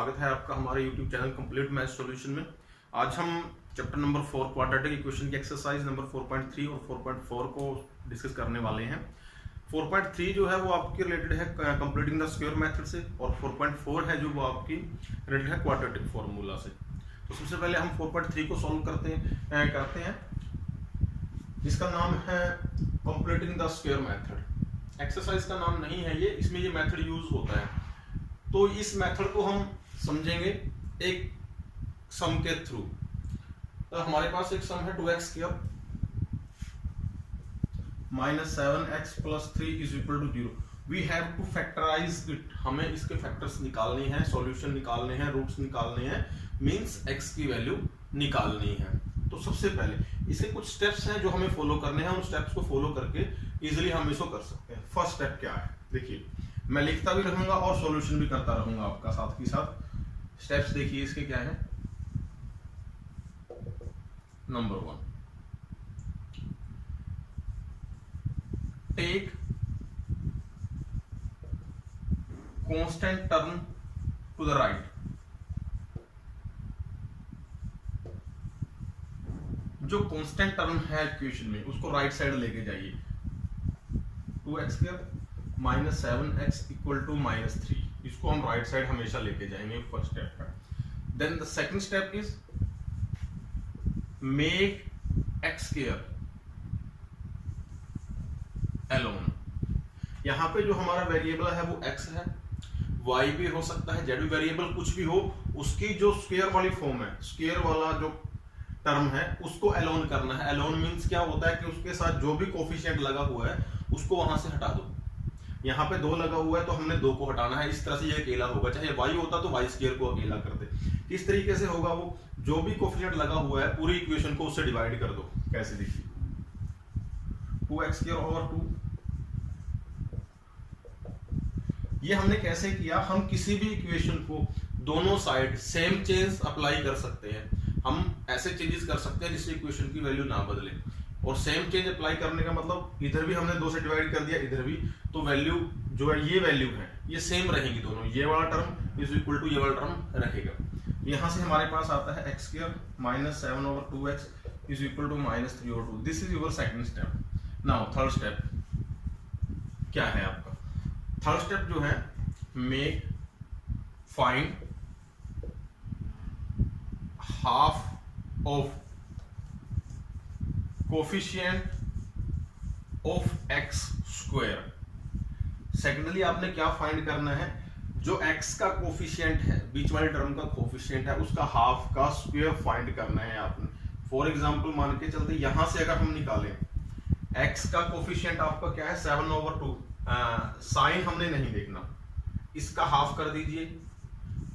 स्वागत है आपका हमारे YouTube channel complete math solution में। आज हम चैप्टर नंबर 4 क्वाड्रेटिक इक्वेशन की एक्सरसाइज नंबर 4.3 और 4.4 को डिस्कस करने वाले हैं। 4.3 जो है वो आपकी रिलेटेड है कंप्लीटिंग द स्क्वायर मेथड से, और 4.4 है जो वो आपकी रिलेटेड है क्वाड्रेटिक फार्मूला से। तो सबसे पहले हम 4.3 को सॉल्व करते हैं जिसका नाम है completing the square method. Exercise का नाम नहीं है ये, इसमें ये मेथड यूज होता है। तो इस मेथड को हम समझेंगे एक सम के थ्रू। तो हमारे पास एक सम है 2x square minus 7x plus 3 is equal to 0। We have to factorise it. हमें इसके फैक्टर्स निकालने हैं, सॉल्यूशन निकालने हैं, रूट्स निकालने हैं, मींस x की वैल्यू निकालनी है। तो सबसे पहले इसके कुछ स्टेप्स हैं जो हमें फॉलो करने हैं। उन स्टेप्स को फॉलो करके इजीली हम इसको कर सकते हैं। फर्स्ट स्टेप क्या है देखिए, मैं लिखता भी रहूंगा और सॉल्यूशन भी करता रहूंगा आपका साथ ही साथ। स्टेप्स देखिए इसके क्या है। Number 1, take constant term to the right. जो कांस्टेंट टर्म है इक्वेशन में उसको राइट साइड लेके जाइए। 2x square minus 7x equal to minus 3, इसको हम राइट साइड हमेशा लेके जाएंगे। फर्स्ट स्टेप है। Then the second step is make x square alone. यहां पे जो हमारा वेरिएबल है वो x है, y भी हो सकता है, z भी वेरिएबल कुछ भी हो, उसकी जो स्क्वायर वाली फॉर्म है, स्क्वायर वाला जो टर्म है उसको अलोन करना है। अलोन मींस क्या होता है कि उसके साथ जो भी कोफिशिएंट लगा हुआ है उसको वहां से हटा दो। यहाँ पे 2 लगा हुआ है तो हमने 2 को हटाना है। इस तरह से ये अकेला होगा। चाहे y होता तो y स्क्वायर को अकेला कर दे। किस तरीके से होगा वो, जो भी कोफिशिएंट लगा हुआ है पूरी इक्वेशन को उससे डिवाइड कर दो। कैसे देखिए, 2x स्क्वायर ओवर 2। ये हमने कैसे किया, हम किसी भी इक्वेशन को दोनों साइड सेम चेंज अप्लाई कर सकते हैं। हम ऐसे चेंजेस कर सकते हैं जिससे इक्वेशन की वैल्यू ना बदले। और सेम चेंज अप्लाई करने का मतलब इधर भी हमने 2 से डिवाइड कर दिया, इधर भी, तो वैल्यू जो है ये वैल्यू है ये सेम रहेंगी दोनों। ये वाला टर्म इज इक्वल टू ये वाला टर्म रहेगा। यहां से हमारे पास आता है x square minus 7 over 2x is equal to minus 3 over 2। This is your second step. Now third step क्या है आपका। थर्ड स्टेप जो है, make find half of coefficient of x square. Secondly आपने क्या फाइंड करना है, जो x का कोफिशिएंट है, बीच वाले टर्म का कोफिशिएंट है, उसका हाफ का स्क्वायर फाइंड करना है आपने। फॉर एग्जांपल मान के चलते यहां से अगर हम निकालें x का कोफिशिएंट आपका क्या है 7 ओवर 2, साइन हमने नहीं देखना, इसका हाफ कर दीजिए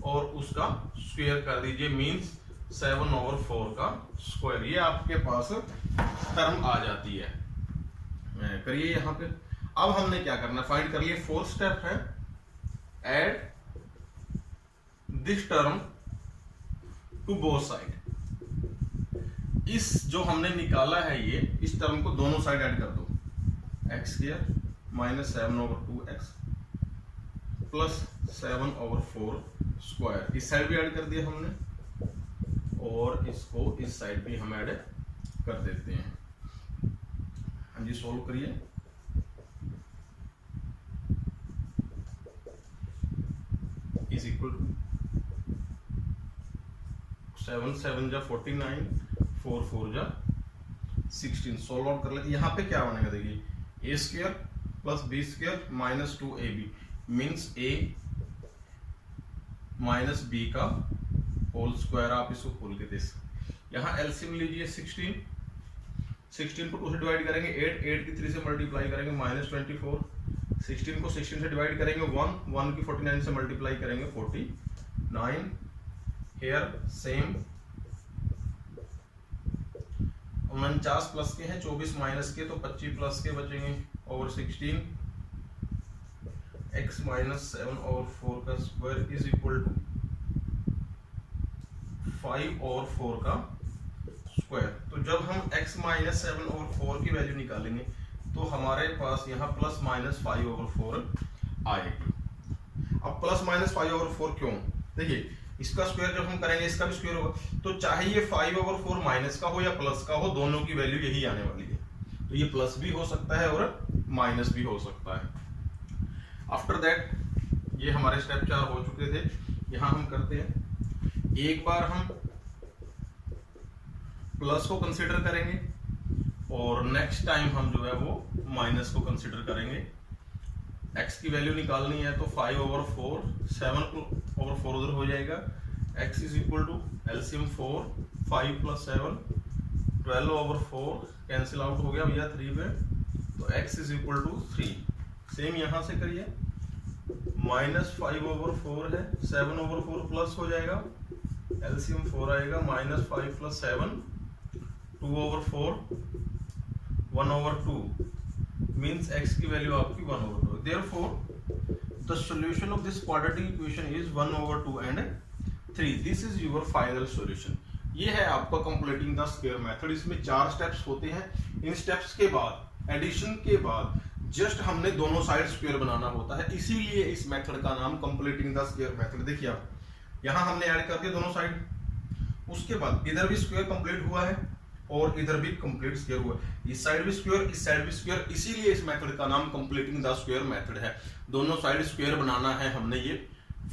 और उसका स्क्वायर कर दीजिए, मींस 7 ओवर 4 का स्क्वायर। ये आपके पास टर्म आ जाती है। करिए यहां पे। अब हमने क्या करना, फाइंड कर लिए। फोर्थ स्टेप है add this term to both side. इस जो हमने निकाला है ये, इस टर्म को दोनों साइड ऐड कर दो। x square minus 7 over 2x plus 7 over 4 square. इस साइड भी ऐड कर दिया हमने और इसको इस साइड भी हम ऐड कर देते हैं। हाँ जी, सोल्व करिए। इज इक्वल टू 7 7 जा 49, 4 4 जा 16। सोल्व आउट कर लेते। यहाँ पे क्या बनेगा देखिए, a square plus b square minus 2ab means a minus b का होल स्क्वायर। आप इसको खोल के दे सकते। यहाँ एलसीएम लीजिए 16 को 2 से डिवाइड करेंगे 8 की 3 से मल्टीप्लाई करेंगे माइनस 24। 16 को 16 से डिवाइड करेंगे 1 की 49 से मल्टीप्लाई करेंगे 49। हेयर सेम 49 प्लस के हैं, 24 माइनस के, तो 25 प्लस के बचेंगे ओवर 16। x माइनस 7 ओवर 4 का square is equal to 5 over 4 का स्क्वायर। तो जब हम x माइनस 7 ओवर 4 की वैल्यू निकालेंगे तो हमारे पास यहाँ +-5/4 आएगी। अब +-5/4 क्यों? देखिए इसका स्क्वायर जब हम करेंगे इसका भी स्क्वायर होगा, तो चाहे ये 5/4 माइनस का हो या प्लस का हो, दोनों की वैल्यू यही आने वाली है। तो ये प्लस भी हो सकता है और माइनस भी हो सकता है। आफ्टर दैट ये हमारे स्टेप 4 हो चुके थे। यहां हम करते हैं, एक बार हम प्लस को कंसीडर करेंगे और नेक्स्ट टाइम हम जो है वो माइनस को कंसीडर करेंगे। x की वैल्यू निकालनी है तो 5/4 7/4 उधर हो जाएगा। x is equal to LCM 4 5 + 7 12/4 cancel out हो गया भैया 3 पे, तो x is equal to 3। Same यहां से करिए, -5/4 है 7/4 प्लस हो जाएगा, एलसीएम 4 आएगा, -5 + 7 2/4 1/2 means x की वैल्यू आपकी 1/2। Therefore, the solution of this quadratic equation is 1/2 and 3. This is your final solution. ये है आपका completing the square method। इसमें 4 स्टेप्स होते हैं। इन स्टेप्स के बाद एडिशन के बाद जस्ट हमने दोनों साइड स्क्वायर बनाना होता है, इसीलिए इस मेथड का नाम completing the square method। देखिए आप यहाँ हमने ऐड कर दिया दोनों साइड, उसके बाद इधर भी स्क्वायर कंप्लीट हुआ है और इधर भी कंप्लीट स्क्वायर हुआ, इस साइड भी स्क्वायर इस साइड भी स्क्वायर, इसीलिए इस मेथड का नाम कंप्लीटिंग द स्क्वायर मेथड है। दोनों साइड स्क्वायर बनाना है हमने, ये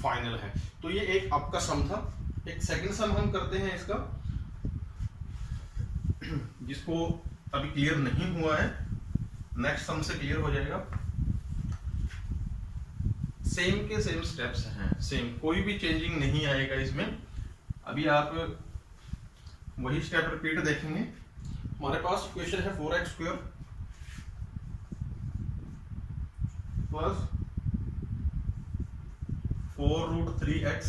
फाइनल है। तो ये एक आपका सम था। एक सेकंड सम हम करते हैं इसका, जिसको अभी क्लियर नहीं हुआ है, नेक्स्ट सम से क्लियर हो जाएगा। सेम के सेम स्टेप्स हैं, सेम, कोई भी चेंजिंग नहीं आएगा इसमें। अभी आप वही स्टेप रिपीट देखेंगे। हमारे पास इक्वेशन है 4x² plus 4√3x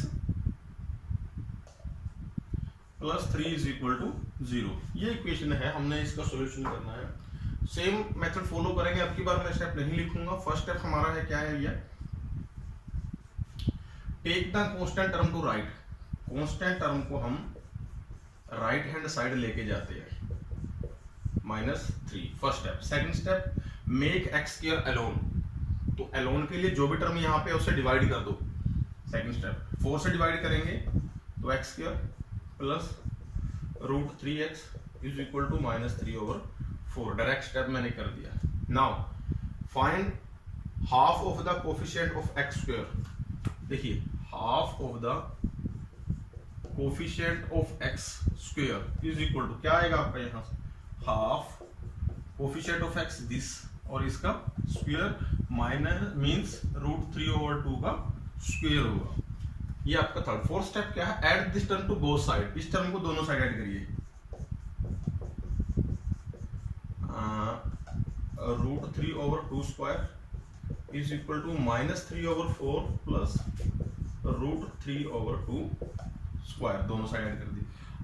plus 3 is equal to 0। ये इक्वेशन है, हमने इसका सॉल्यूशन करना है। सेम मेथड फॉलो करेंगे। अब की बार मैं स्टेप नहीं लिखूंगा। फर्स्ट स्टेप हमारा है, क्या है ये, take the constant term to right. Constant term को हम राइट हैंड साइड लेके जाते हैं, -3 first step. Second step, make x² alone. तो अलोन के लिए जो भी टर्म यहाँ पे उसे डिवाइड कर दो। सेकंड स्टेप, 4 से डिवाइड करेंगे तो x² plus √3x is equal to -3/4। Direct step मैंने कर दिया। Now find half of the coefficient of x²। देखिए half of the coefficient of x² is equal to क्या आएगा आपका, यहां से half coefficient of x this, और इसका स्क्वायर माइनस मींस √3/2 का स्क्वायर होगा। ये आपका थर्ड। फोर्थ स्टेप क्या है, add this term to both side. इस टर्म को दोनों साइड ऐड करिए। √3/2 is equal to -3/4 plus √3/2 square, दोनों साइड ऐड कर दी।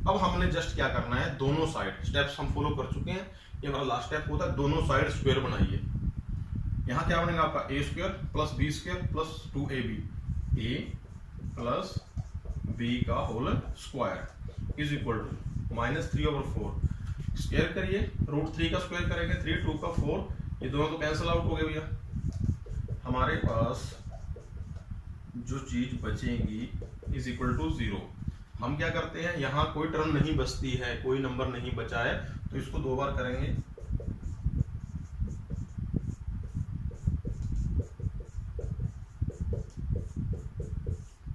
अब हमने जस्ट क्या करना है, दोनों साइड स्टेप्स हम फॉलो कर चुके हैं। ये हमारा लास्ट स्टेप होता है, दोनों साइड स्क्वायर बनाइए। यहाँ क्या बनेगा आपका a² plus b² plus 2ab, a plus b का whole square is equal to -3/4। Square करिए, √3 का स्क्वायर करेंगे 3 2 का 4, ये दोनों तो कैंसिल आउट हो गए भैया। हमारे पास जो चीज बचेंगी इज इक्वल टू 0। हम क्या करते हैं, यहाँ कोई टर्म नहीं बचती है, कोई नंबर नहीं बचा है, तो इसको 2 बार करेंगे।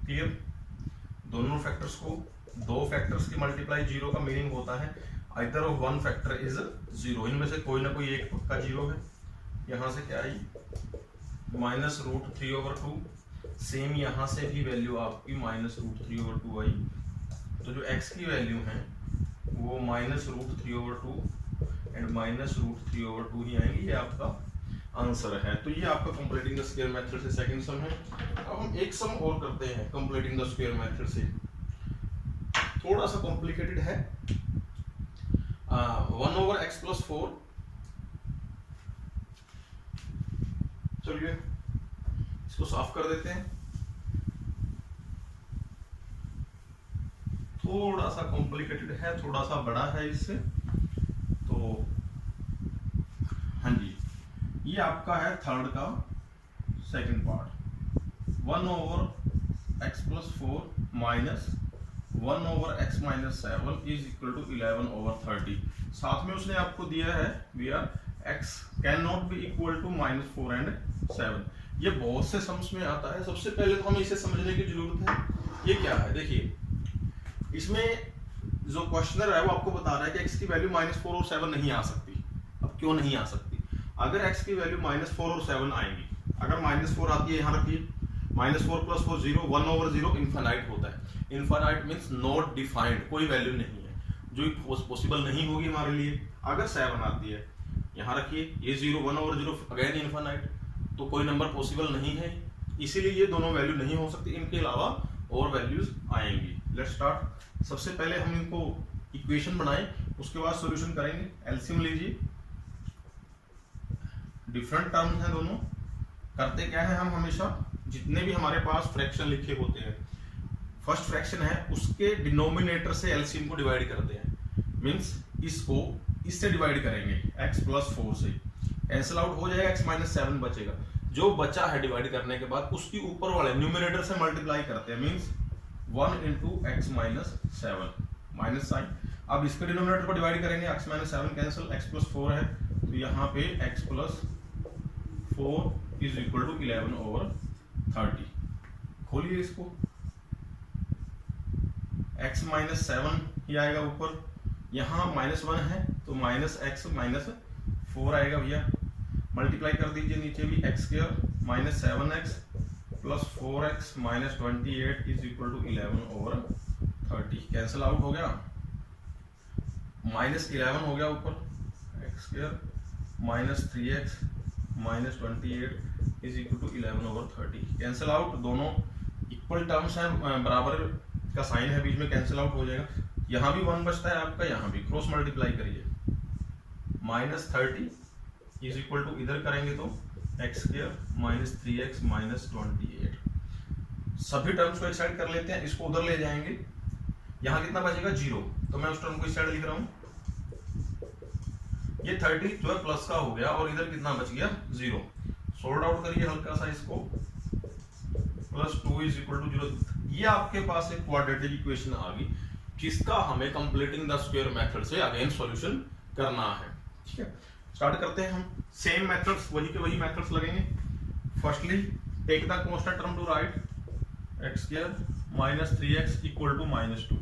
क्लियर? दोनों फैक्टर्स को, 2 फैक्टर्स की मल्टीप्लाई 0 का मीनिंग होता है आइदर ऑफ 1 फैक्टर इज 0। इनमें से कोई ना कोई एक पक्का 0 है। यहाँ से क्या आई, -√3/2। सेम यहाँ से भी वैल्यू आपकी -√3/2 आई। तो जो x की वैल्यू है वो -√3/2 एंड -√3/2 ही आएंगी। ये आपका आंसर है। तो ये आपका कंप्लीटिंग द स्क्वायर मेथड से सेकंड सम है। अब हम एक सम और करते हैं कंप्लीटिंग द स्क्वायर मेथड से, थोड़ा सा कॉम्प्लिकेटेड है। 1/x + 4। चलिए इसको साफ कर देते हैं। थोड़ा सा कॉम्प्लिकेटेड है, थोड़ा सा बड़ा है इससे, तो हाँ जी, ये आपका है थर्ड का second part. 1/x X plus 4 minus 1 over X minus 7 is equal to 11 over 30। साथ में उसने आपको दिया है where X can not be equal to -4 and 7। ये बहुत से सम्स में आता है। सबसे पहले तो हमें इसे समझने की जरूरत है ये क्या है। देखिए इसमें जो क्वेश्चनर है वो आपको बता रहा है कि x की वैल्यू -4 और 7 नहीं आ सकती। अब क्यों नहीं आ सकती? अगर x की वैल्यू -4 और 7 आएंगी, अगर -4 आती है, यहाँ रखिए -4 + 4 0, 1 ओवर 0 इनफाइनाइट होता है। इनफाइनाइट मीन्स नॉट डिफाइंड, कोई वैल्यू नहीं है जो पॉसिबल नहीं होगी हमारे लिए। अगर 7 आती है, यहाँ रखिए ये 0, 1 ओवर 0 अगेन इनफाइनाइट, तो कोई नंबर पॉसिबल नहीं है, इसीलिए ये दोनों वैल्यू नहीं हो सकती। इनके अलावा और वैल्यूज आएंगी। Let's start. सबसे पहले हम इनको इक्वेशन बनाएं, उसके बाद सॉल्यूशन करेंगे। एलसीएम लीजिए, डिफरेंट टर्म्स हैं दोनों। करते क्या है हम हमेशा जितने भी हमारे पास फ्रैक्शन लिखे होते हैं, फर्स्ट फ्रैक्शन है उसके डिनोमिनेटर से एलसीएम को डिवाइड करते हैं। मींस इसको इससे डिवाइड करेंगे x + 4 से, कैंसिल आउट हो जाएगा, x - 7 बचेगा। जो बचा है डिवाइड करने के बाद उसकी ऊपर वाले न्यूमरेटर से मल्टीप्लाई करते हैं। Means 1 × x - 7 minus sign. अब इसके डिनोमिनेटर को डिवाइड करेंगे, x - 7 कैंसिल, x + 4 है तो यहाँ पे x + 4 is equal to 11 over 30। खोलिए इसको, x - 7 ही आएगा ऊपर, यहाँ -1 है तो -x - 4 आएगा भैया। मल्टीप्लाई कर दीजिए नीचे भी, x² - 7x + 4x - 28 is equal to 11 over 30। Cancel out हो गया, -11 हो गया ऊपर, x² - 3x - 28 is equal to 11 over 30। Cancel out, दोनों इक्वल टर्म्स हैं, बराबर का साइन है बीच में, कैंसिल आउट हो जाएगा। यहाँ भी 1 बचता है आपका, यहाँ भी क्रॉस मल्टीप्लाई करिए, -30 इज इक्वल टू, इधर करेंगे तो x² - 3x - 28। सभी टर्म्स को एक साइड कर लेते हैं, इसको उधर ले जाएंगे। यहाँ कितना बचेगा 0, तो मैं उस टर्म को इस साइड लिख रहा हूँ। ये 30 जो है प्लस का हो गया और इधर कितना बच गया 0। सोल्ड आउट करिए हल्का सा इसको, +2 इज इक्वल टू 0। ये आपके पास एक क्वाड्रेटिक इक्वेशन आ गई जिसका हमें कंप्लीटिंग द स्क्वायर मेथड से अगेन सॉल्यूशन करना है। ठीक है, स्टार्ट करते हैं हम। सेम मेथड्स, वही के वही मेथड्स लगेंगे। Firstly take the constant term to right, x² - 3x equal to -2।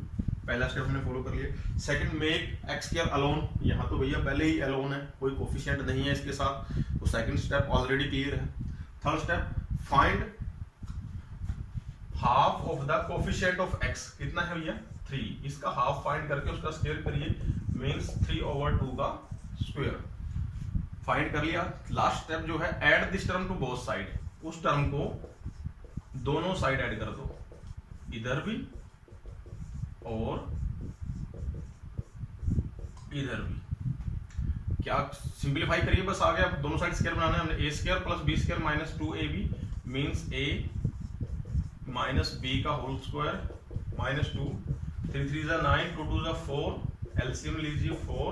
पहला स्टेप हमने फॉलो कर लिया। Second, make x² alone. यहाँ तो भैया पहले ही अलोन है, कोई कोफिशिएंट नहीं है इसके साथ, तो सेकंड स्टेप ऑलरेडी क्लियर है। Third step, find half of the coefficient of x। कितना है भैया 3, इसका हाफ फाइंड करके उसका स्क्वायर करिए, मींस 3 ओवर 2 का स्क्वायर। फाइंड कर लिया। लास्ट स्टेप जो है, add this term to both side. उस टर्म को दोनों साइड ऐड कर दो, इधर भी और इधर भी। क्या सिंपलीफाई करिए, बस आ गया। दोनों साइड स्क्वायर बनाना है हमने। a² + b² - 2ab means a - b का होल स्क्वायर -2। 3 3 = 9, 2 2 = 4। एलसीएम लीजिए, 4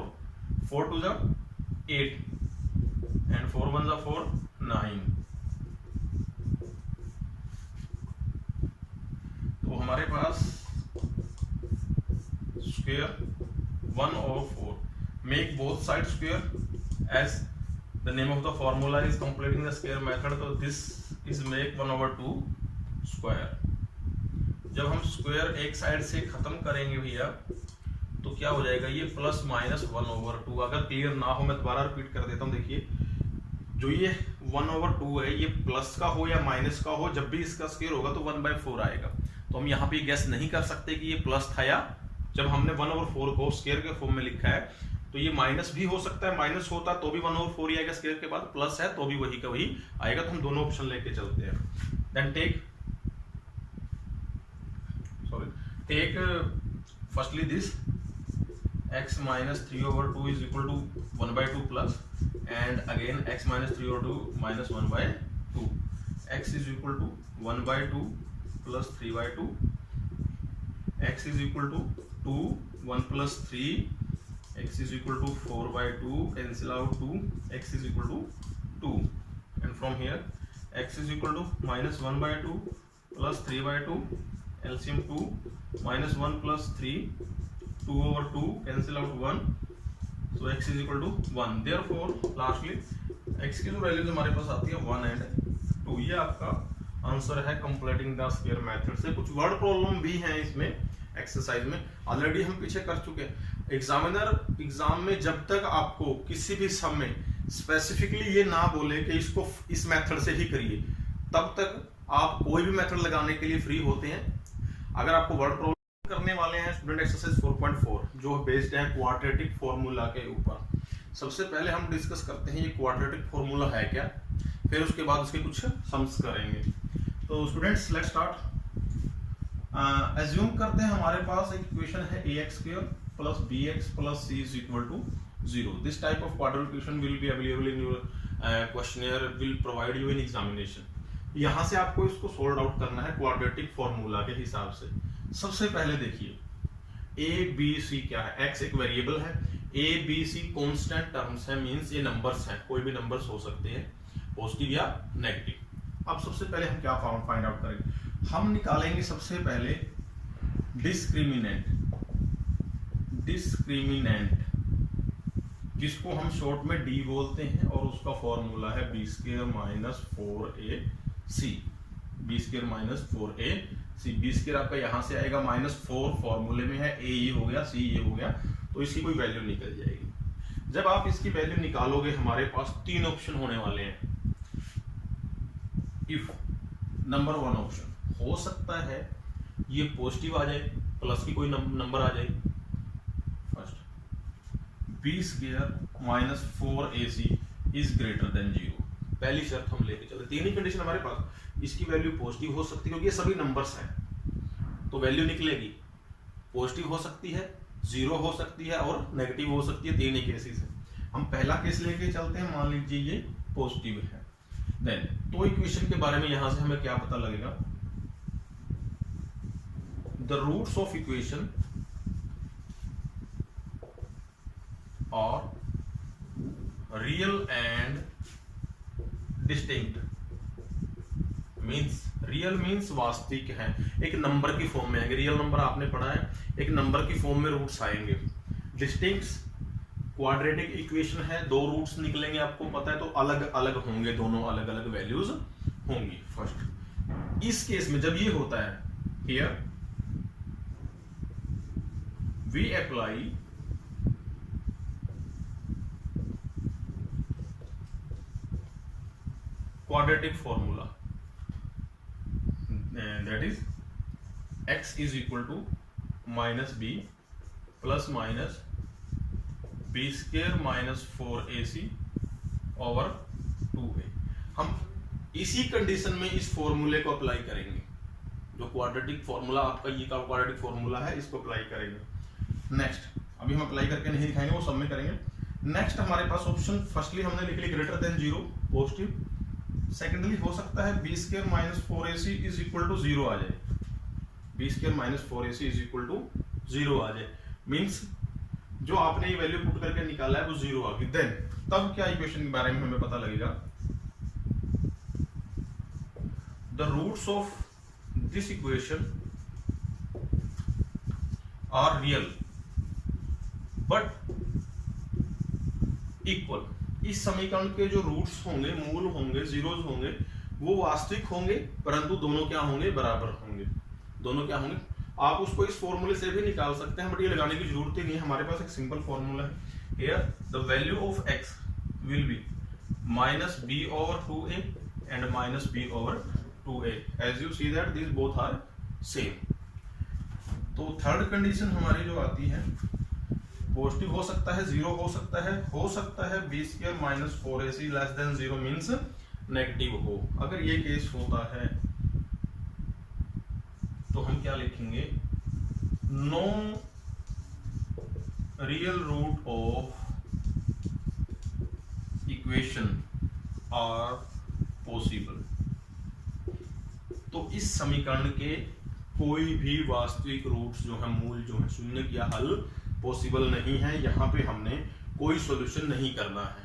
2 = 8 एंड 4 1 = 4, 9। तो हमारे पास square 1 over 4। Make both side square as the name of the formula is completing the square method. तो this is make 1 over 2 square. जब हम square एक side से खत्म करेंगे भैया तो क्या हो जाएगा, ये +- 1 ओवर 2। अगर क्लियर ना हो मैं दोबारा रिपीट कर देता हूँ। देखिए जो ये 1 ओवर 2 है, ये प्लस का हो या माइनस का हो, जब भी इसका स्क्वायर होगा तो 1/4 आएगा। तो हम यहाँ पे गेस नहीं कर सकते कि ये प्लस था, या जब हमने 1 ओवर 4 को स्क्वायर के फॉर्म में लिखा है तो ये माइनस भी हो सकता है। माइनस होता तो भी 1 ओवर 4 ही आएगा स्क्वायर के बाद, प्लस है तो भी वही का वही आएगा। तो हम दोनों ऑप्शन लेके चलते हैं। Then take firstly this x - 3 over 2 is equal to 1/2 plus, and again x - 3 over 2 minus 1/2. X is equal to 1/2 plus 3/2. X is equal to 2, 1 plus 3. X is equal to 4/2. Cancel out 2. X is equal to 2. And from here, x is equal to -1/2 plus 3/2 LCM 2 minus 1 plus 3 2/2 cancel out 1 so x is equal to 1 therefore lastly x की जो values हमारे पास आती है 1 and 2। ये आपका answer है completing the square method से। कुछ वर्ड प्रॉब्लम भी हैं इसमें एक्सरसाइज में, ऑलरेडी हम पीछे कर चुके हैं। एग्जामिनर एग्जाम में जब तक आपको किसी भी सम में स्पेसिफिकली ये ना बोले कि इसको इस मेथड से ही करिए, तब तक आप कोई भी मेथड लगाने के लिए फ्री होते हैं। अगर आपको वर्ड प्रॉब्लम करने वाले हैं स्टूडेंट एक्सरसाइज 4.4 जो बेस्ड है क्वाड्रेटिक फॉर्मूला के ऊपर, सबसे पहले हम डिस्कस करते हैं ये क्वाड्रेटिक फॉर्मूला है क्या, फिर उसके बाद उसके कुछ सम्स करेंगे। तो स्टूडेंट्स लेट्स स्टार्ट। एज्यूम करते हैं हमारे पास एक इक्वेशन है ax² plus bx plus c is equal to 0। This type of quadratic equation will be available in your questionnaire, will provide you in examination. यहाँ से आपको इसको सोल्व आउट करना है क्वाड्रेटिक फॉर्मूला के हिसाब से। सबसे पहले देखिए a b c क्या है, x एक वेरिएबल है, a b c constant terms है, मींस ये नंबर्स हैं, कोई भी नंबर्स हो सकते हैं पॉजिटिव या नेगेटिव। अब सबसे पहले हम क्या फाइंड आउट करेंगे, हम निकालेंगे सबसे पहले डिस्क्रिमिनेंट जिसको हम शॉर्ट में d बोलते हैं, और उसका फॉर्मूला है b² minus 4ac। b² minus 4ac, b² आपका यहां से आएगा -4 फॉर्मूले में है, a ये हो गया, c ये हो गया, तो इसकी कोई वैल्यू निकल जाएगी। जब आप इसकी वैल्यू निकालोगे हमारे पास 3 ऑप्शन होने वाले हैं। इफ नंबर 1 ऑप्शन हो सकता है ये पॉजिटिव आ जाए, प्लस की कोई नंबर आ जाए। First b² minus 4ac is greater than 0, पहली शर्त हम लेके चले। तीन ही कंडीशन हमारे पास, इसकी वैल्यू पॉजिटिव हो सकती है क्योंकि ये सभी नंबर्स हैं, तो वैल्यू निकलेगी पॉजिटिव हो सकती है, 0 हो सकती है और नेगेटिव हो सकती है। तीन ही केसेस है। हम पहला केस लेके चलते हैं, मान लीजिए ये पॉजिटिव है। देन तो इक्वेशन के बारे में यहां से हमें क्या पता लगेगा, द रूट्स ऑफ इक्वेशन और real and distinct. Means real means वास्तविक है, एक नंबर की फॉर्म में आएंगे। रियल नंबर आपने पढ़ा है, एक नंबर की फॉर्म में रूट्स आएंगे। डिस्टिंक्ट क्वाड्रेटिक इक्वेशन है, 2 रूट्स निकलेंगे आपको पता है, तो अलग अलग होंगे, दोनों अलग अलग वैल्यूज होंगी। फर्स्ट इस केस में जब ये होता है, here we apply quadratic formula, that is x is equal to -b plus minus b² minus 4ac over 2a। हम इसी कंडीशन में इस फॉर्मूले को अप्लाई करेंगे, जो क्वाड्रेटिक फॉर्मूला आपका ये का क्वाड्रेटिक फॉर्मूला है, इसको अप्लाई करेंगे। नेक्स्ट अभी हम अप्लाई करके नहीं दिखाएंगे, वो सब में करेंगे। नेक्स्ट हमारे पास ऑप्शन फर्स्टली हमने लिख लिया ग्रेटर देन 0 पॉजिटिव। सेकेंडली हो सकता है b² minus 4ac is equal to 0 आ जाए, b² minus 4ac is equal to 0 आ जाए, मीन्स जो आपने ये वैल्यू पुट करके निकाला है वो 0 आ गई। देन तब क्या इक्वेशन के बारे में हमें पता लगेगा, the roots of this equation are real but equal. इस समीकरण के जो रूट्स होंगे, मूल होंगे, जीरोज होंगे, वो वास्तविक होंगे, परंतु दोनों क्या होंगे, बराबर होंगे। दोनों क्या होंगे, आप उसको इस फॉर्मूले से भी निकाल सकते हैं, बट ये लगाने की जरूरत ही नहीं है, हमारे पास एक सिंपल फॉर्मूला है। Here the value of x will be -b over 2a and -b over 2a, as you see that these both are same। तो थर्ड कंडीशन हमारी जो आती है, पॉजिटिव हो सकता है, 0 हो सकता है b² minus 4ac less than 0 means negative हो। अगर ये केस होता है तो हम क्या लिखेंगे, no real root of equation are possible. तो इस समीकरण के कोई भी वास्तविक रूट्स जो है, मूल जो है, शून्य या हल पॉसिबल नहीं है। यहाँ पे हमने कोई सॉल्यूशन नहीं करना है।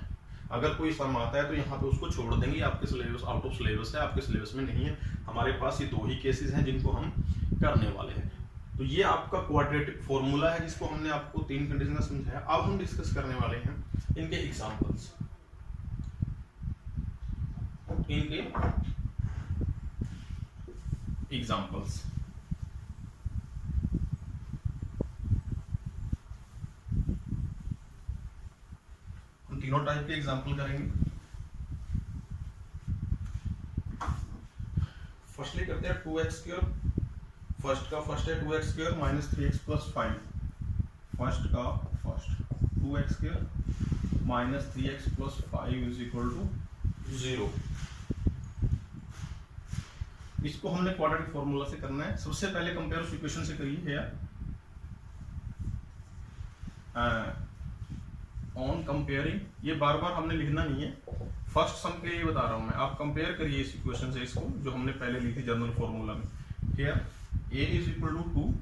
अगर कोई सम आता है तो यहाँ पे उसको छोड़ देंगे, आपके सिलेबस आउट ऑफ सिलेबस है, आपके सिलेबस में नहीं है। हमारे पास ये 2 ही केसेस हैं जिनको हम करने वाले हैं। तो ये आपका क्वाड्रेटिक फॉर्मूला है जिसको हमने आपको 3 कंडीशन में समझाया। अब हम डिस्कस करने वाले हैं इनके एग्जांपल्स, इनके एग्जांपल्स। हम तीनों टाइप के एग्जांपल करेंगे। फर्स्टली करते हैं 2x²। फर्स्ट है 2x² minus 3x plus 5। First 2x² minus 3x plus 5 is equal to 0। इसको हमने क्वाड्रेटिक फॉर्मूला से करना है। सबसे पहले कंपेयर इक्वेशन से करिए यार। ऑन कंपेयरिंग, ये बार बार हमने लिखना नहीं है, फर्स्ट सम के लिए बता रहा हूं मैं। आप कंपेयर करिए इस इक्वेशन से इसको, जो हमने पहले ली थी जनरल फॉर्मूला में। Here a is equal to 2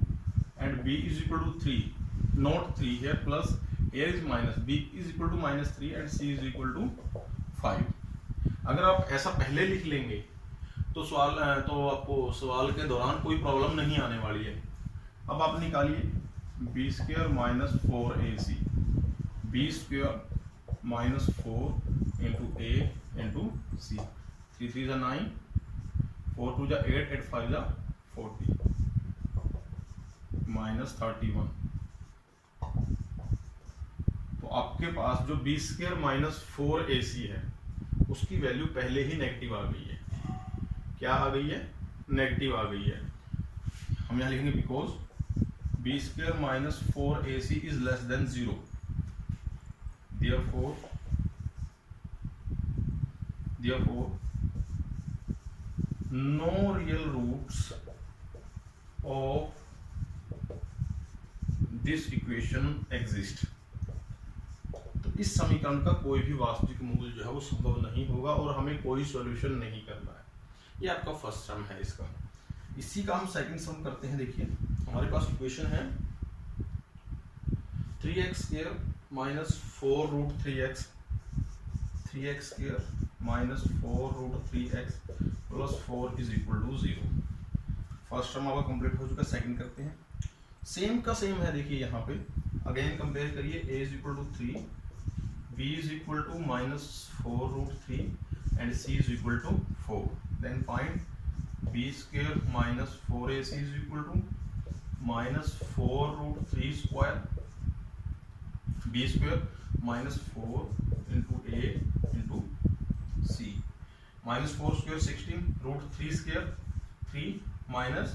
and b is equal to 3, not 3 here, plus a is minus, b is equal to minus 3 and c is equal to 5। अगर आप ऐसा पहले लिख लेंगे तो आपको सवाल के दौरान कोई प्रॉब्लम नहीं आने वाली है। अब आप निकालिए b² minus 4ac, b² minus 4 into a into c। 3 3 जा 9, 4 2 जा 8, 8 5 जा 40, माइनस 31। तो आपके पास जो b² माइनस 4ac है उसकी वैल्यू पहले ही नेगेटिव आ गई है। क्या आ गई है? नेगेटिव आ गई है। हम यहां लिखेंगे because b² minus 4ac is less than 0, therefore no real roots of this equation exist। तो इस समीकरण का कोई भी वास्तविक मूल जो है वो संभव नहीं होगा और हमें कोई सॉल्यूशन नहीं करना है। ये आपका फर्स्ट सम है इसका। इसी का हम सेकंड सम करते हैं। देखिए हमारे पास इक्वेशन है 3x² minus 4 root 3x, 3x² minus 4 root 3x plus 4 is equal to 0। First term आपका कंप्लीट हो चुका। सेकंड करते हैं, सेम का सेम है। देखिए यहाँ पे अगेन कंपेयर करिए, a is equal to 3, b is equal to minus 4 root 3 and c is equal to 4। Then find b² minus 4ac is equal to minus 4 root 3 square, b² minus 4 into a into c, minus 4 square 16, root 3 square 3 minus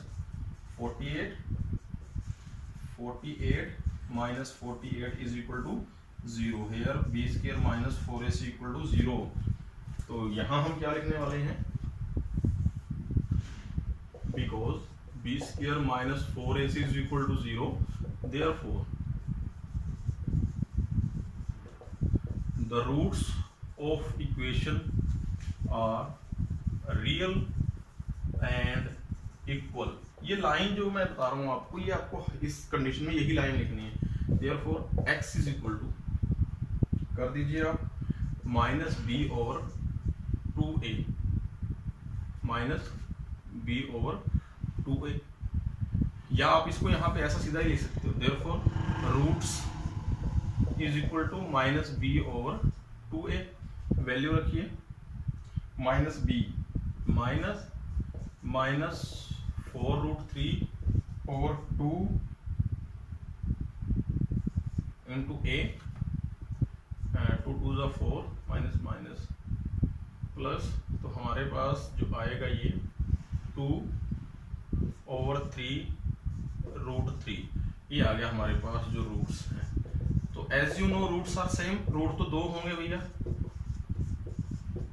48 minus 48 is equal to 0। Here b² minus 4ac equal to 0। तो यहाँ हम क्या लिखने वाले हैं? Because b² minus 4ac is equal to 0, therefore the roots of equation are real and equal। ये line जो मैं बता रहा हूँ आपको, ये आपको इस कंडीशन में यही लाइन लिखनी है। therefore x is equal to, कर दीजिए आप, minus b over 2a, minus b over 2a, या आप इसको यहाँ पे ऐसा सीधा ही लिख सकते हो। therefore roots is equal to minus b over 2a। Value रखिए minus b minus 4 root 3 over 2 into a, 2 2 जा 4 माइनस माइनस प्लस, तो हमारे पास जो आएगा ये 2 ओवर 3 रूट 3। ये आ गया हमारे पास जो रूट्स हैं। तो as you know roots are same, root तो 2 होंगे भैया,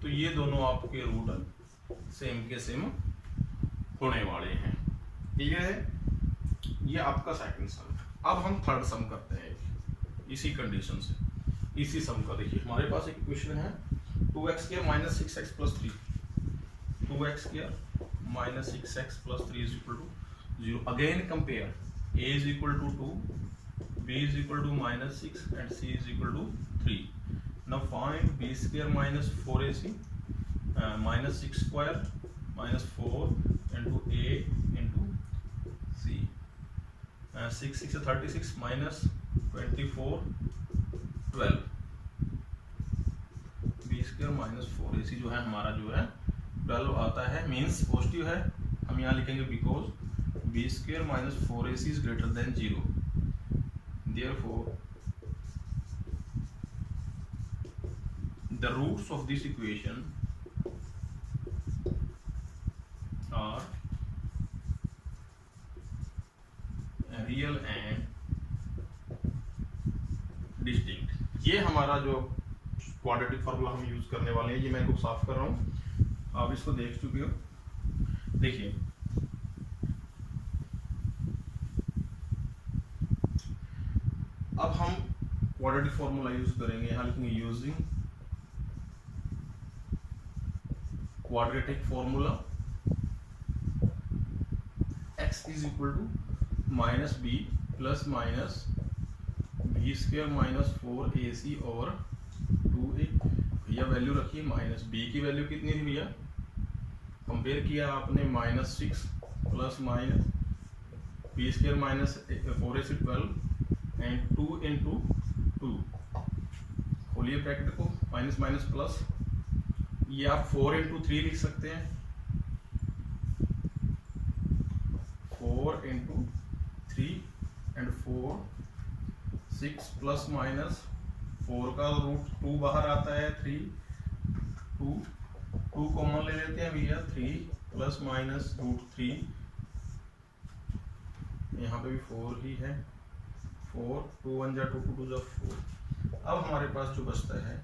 तो ये दोनों आपके रूट सेम के सेम होने वाले हैं। क्लियर है? ये आपका सेकंड सम। अब हम थर्ड सम करते हैं इसी कंडीशन से, इसी सम का। देखिए हमारे पास एक इक्वेशन है 2x² minus 6x plus 3, 2x² minus 6x plus 3 is equal to 0। Again compare, a is equal to 2, b is equal to minus 6 and c is equal to 3. Now now find b square minus 4ac minus 6 square minus 4 into a into c 6 6 36 minus 24 12 b square minus 4ac जो है हमारा जो है 12 आता है, means positive है। हम यहाँ लिखेंगे because b square minus 4ac is greater than 0, therefore the roots of this equation are real and distinct। ये हमारा जो क्वाड्रेटिक फार्मूला हम यूज करने वाले हैं, ये मैं इनको साफ कर रहा हूं, आप इसको देख चुके हो। देखिए अब हम क्वाड्रेटिक फार्मूला यूज करेंगे, यहाँ लिखेंगे using quadratic formula x is equal to minus B plus minus B square minus 4ac और 2a। भैया वैल्यू रखिए, माइनस बी की वैल्यू कितनी थी भैया, कंपेयर किया आपने minus 6 plus minus B square minus 4ac 12 and 2 into 2, खोलिए ब्रैकेट को, माइनस माइनस प्लस, ये आप 4 इंटू 3 लिख सकते हैं, 4 इंटू 3 एंड 4 6 प्लस माइनस 4 का रूट 2 बाहर आता है 3 2 कॉमन ले लेते हैं भैया, 3 प्लस माइनस रूट 3, यहाँ पे भी 4 ही है, 4 2 1 जा 2 2 जा 4। अब हमारे पास जो बचता है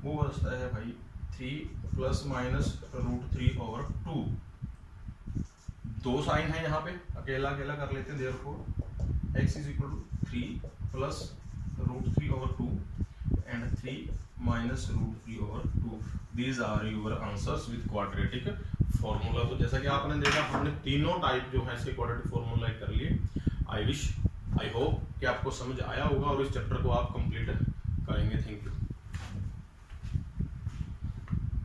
वो बचता है भाई 3 प्लस माइनस रूट 3 और 2। दो साइन है यहाँ पे, अकेला अकेला कर लेते हैं, therefore x is equal to 3 plus root 3 और 2 एंड 3 माइनस रूट 3 और 2। These are your answers with quadratic formula. तो जैसा कि आपने देखा, हमने तीनों टाइप जो है इसके क्वाड्रेटिक फॉर्मूला कर लिए। आई होप कि आपको समझ आया होगा और इस चैप्टर को आप कंप्लीट करेंगे। Thank you.